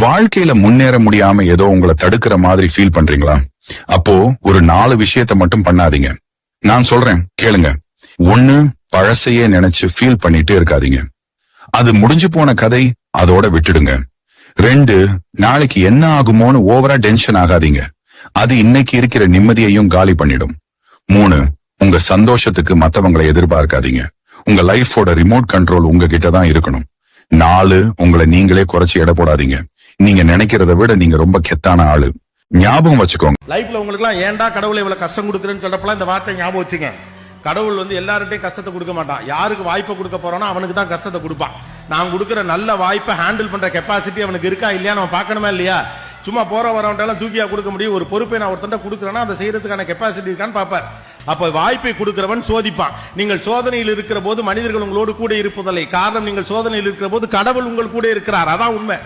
வாழ்க்கையில முன்னேற முடியாம ஏதோ உங்களை தடுக்கிற மாதிரி ஃபீல் பண்றீங்களா? அப்போ ஒரு 4 விஷயத்த மட்டும் பண்ணாதீங்க. நான் சொல்றேன் கேளுங்க. 1, பழசையே நினைச்சு ஃபீல் பண்ணிட்டு இருக்காதீங்க. அது முடிஞ்சு போன கதை, அதோட விட்டுடுங்க. 2, நாளைக்கு என்ன ஆகுமோன்னு ஓவரா டென்ஷன் ஆகாதீங்க. அது இன்னைக்கு இருக்கிற நிம்மதியையும் காலி பண்ணிடும். 3, உங்க சந்தோஷத்துக்கு மத்தவங்களை எதிர்பார்க்காதீங்க. உங்க லைஃபோட ரிமோட் கண்ட்ரோல் உங்ககிட்ட தான் இருக்கணும். 4, உங்களை நீங்களே குறைச்சு எடை போடாதீங்க. நீங்க நினைக்கிறத விட நீங்க ரொம்ப கெத்தான ஆளு. ஞாபகம் வச்சுக்கோங்க. லைஃப்ல உங்களுக்கு எல்லாம் ஏன்டா கடவுள் இவ்வளவு கஷ்டம் கொடுக்குறேன்னு சொல்றப்பலாம் இந்த வார்த்தை ஞாபகம் வச்சுங்க. கடவுள் எல்லார்ட்டையும் கஷ்டத்தை கொடுக்க மாட்டான். யாருக்கு வாய்ப்பை கொடுக்க போறானோ அவனுக்கு தான் கஷ்டத்தை கொடுப்பான். நான் கொடுக்கிற நல்ல வாய்ப்பை ஹேண்டில் பண்ற கெப்பாசிட்டி அவனுக்கு இருக்கா இல்லையா நம்ம பார்க்கணுமா இல்லையா? சும்மா போற வரவன்ட்டெல்லாம் தூக்கியா கொடுக்க முடியும்? ஒரு பொறுப்பை நான் ஒருத்தன் கொடுக்குறேன்னா அதை செய்யறதுக்கான கெப்பாசிட்டி இருக்கான்னு பார்ப்பார். அப்ப வாய்ப்பை கொடுக்கிறவன் சோதிப்பான். நீங்கள் சோதனையில் இருக்கிற போது மனிதர்கள் உங்களோடு கூட இருப்பதில்லை. காரணம், நீங்கள் சோதனையில் இருக்கிற போது கடவுள் உங்கள் கூட இருக்கிறார். அதான் உண்மை.